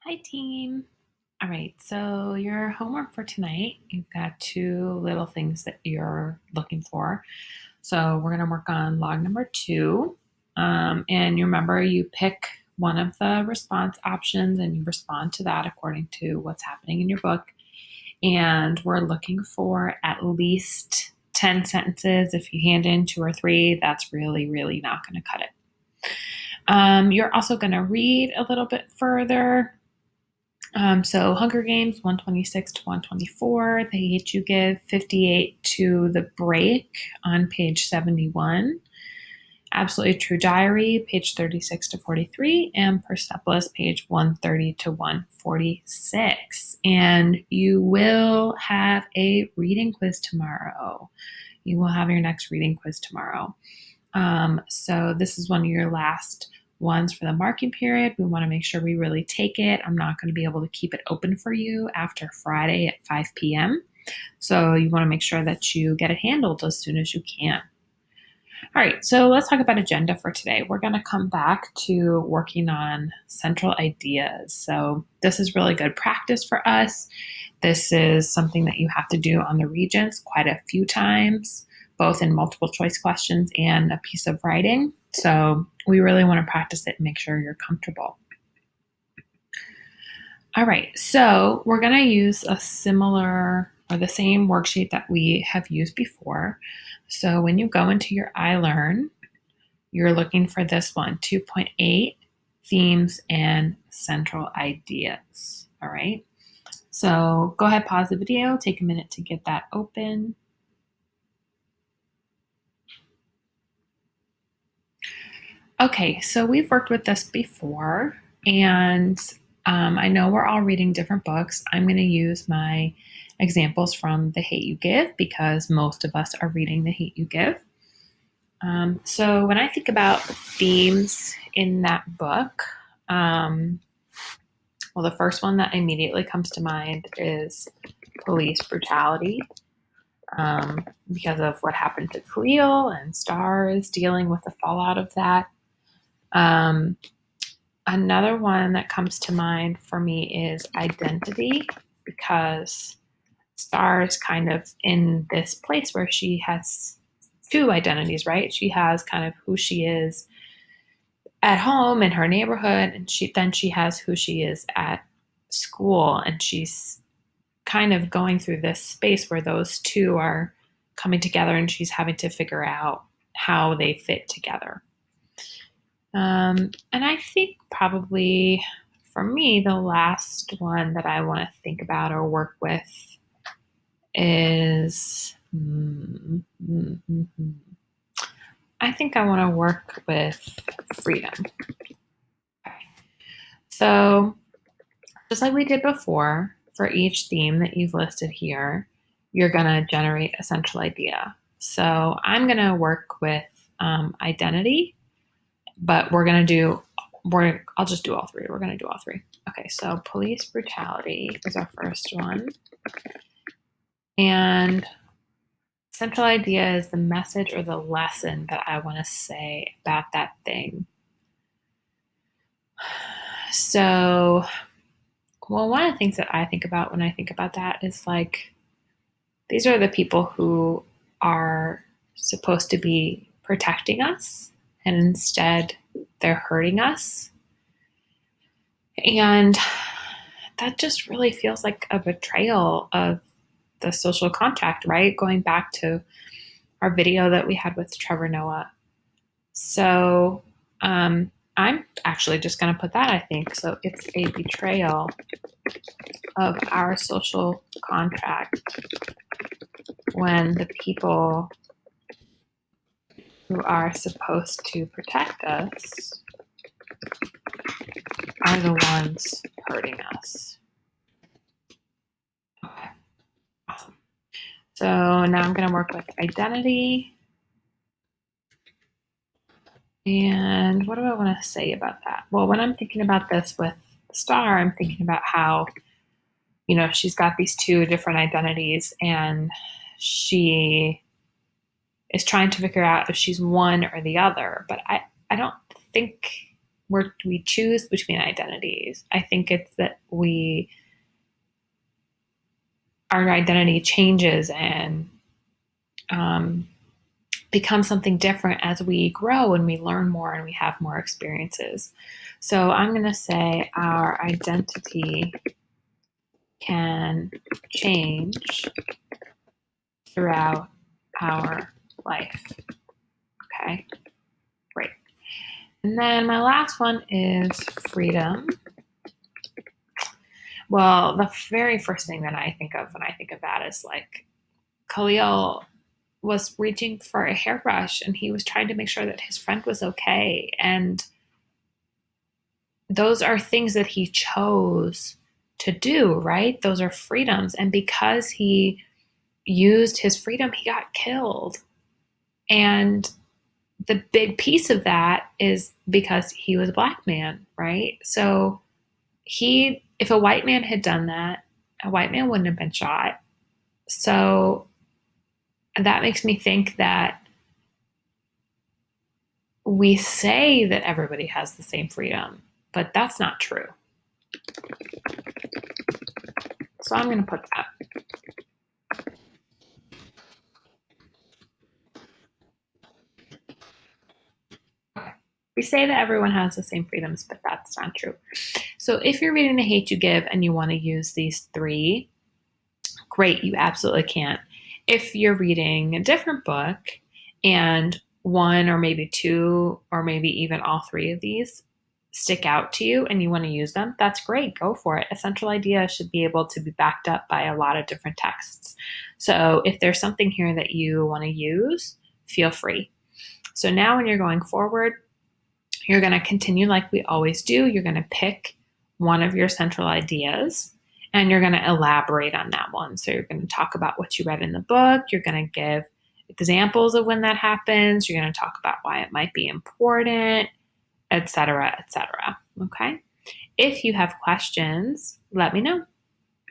Hi, team. All right, so your homework for tonight, you've got two little things that you're looking for. So we're going to work on log number two. And you remember you pick one of the response options and you respond to that according to what's happening in your book. And we're looking for at least 10 sentences. If you hand in two or three, that's really, really not going to cut it. You're also going to read a little bit further. So Hunger Games 126 to 124, they each you give 58 to the break on page 71. Absolutely True Diary, page 36 to 43, and Persepolis, page 130 to 146. And you will have a reading quiz tomorrow. You will have your next reading quiz tomorrow. So this is one of your last ones for the marking period. We want to make sure we really take it. I'm not going to be able to keep it open for you after Friday at 5 p.m. So you want to make sure that you get it handled as soon as you can. All right, so let's talk about agenda for today. We're going to come back to working on central ideas. So this is really good practice for us. This is something that you have to do on the Regents quite a few times, both in multiple choice questions and a piece of writing. So we really want to practice it and make sure you're comfortable. All right, so we're going to use a similar or the same worksheet that we have used before. So when you go into your iLearn, you're looking for this one, 2.8, themes and central ideas. All right. So go ahead, pause the video, take a minute to get that open. Okay, so we've worked with this before, and I know we're all reading different books. I'm going to use my examples from The Hate U Give because most of us are reading The Hate U Give. So when I think about themes in that book, well, the first one that immediately comes to mind is police brutality. Because of what happened to Khalil and Star is dealing with the fallout of that. Another one that comes to mind for me is identity, because Star is kind of in this place where she has two identities, right? She has kind of who she is at home in her neighborhood, and she has who she is at school, and she's kind of going through this space where those two are coming together and she's having to figure out how they fit together. And I think probably for me, the last one that I want to think about or work with is I think I want to work with freedom. Okay. So just like we did before, for each theme that you've listed here, you're going to generate a central idea. So I'm going to work with identity, but I'll just do all three. We're going to do all three. Okay, so police brutality is our first one. And central idea is the message or the lesson that I want to say about that thing. So, well, one of the things that I think about when I think about that is like, these are the people who are supposed to be protecting us, and instead they're hurting us. And that just really feels like a betrayal of the social contract, right? Going back to our video that we had with Trevor Noah. So I'm actually just going to put that, I think. So it's a betrayal of our social contract when the people who are supposed to protect us are the ones hurting us. Okay, awesome. So now I'm going to work with identity. And what do I want to say about that? Well, when I'm thinking about this with Star, I'm thinking about how, she's got these two different identities and she is trying to figure out if she's one or the other. But I don't think we choose between identities. I think it's that our identity changes and becomes something different as we grow and we learn more and we have more experiences. So I'm going to say our identity can change throughout our life. Okay, great. And then my last one is freedom. Well, the very first thing that I think of when I think of that is like Khalil was reaching for a hairbrush and he was trying to make sure that his friend was okay. And those are things that he chose to do, right? Those are freedoms. And because he used his freedom, he got killed. And the big piece of that is because he was a black man, right? So if a white man had done that, a white man wouldn't have been shot. So that makes me think that we say that everybody has the same freedom, but that's not true. So I'm going to put that. We say that everyone has the same freedoms, but that's not true. So if you're reading The Hate U Give and you want to use these three, great, you absolutely can. If you're reading a different book and one or maybe two or maybe even all three of these stick out to you and you want to use them, that's great. Go for it. A central idea should be able to be backed up by a lot of different texts. So if there's something here that you want to use, feel free. So now when you're going forward, you're going to continue like we always do. You're going to pick one of your central ideas and you're going to elaborate on that one. So you're going to talk about what you read in the book. You're going to give examples of when that happens. You're going to talk about why it might be important, etc., etc. Okay? If you have questions, let me know.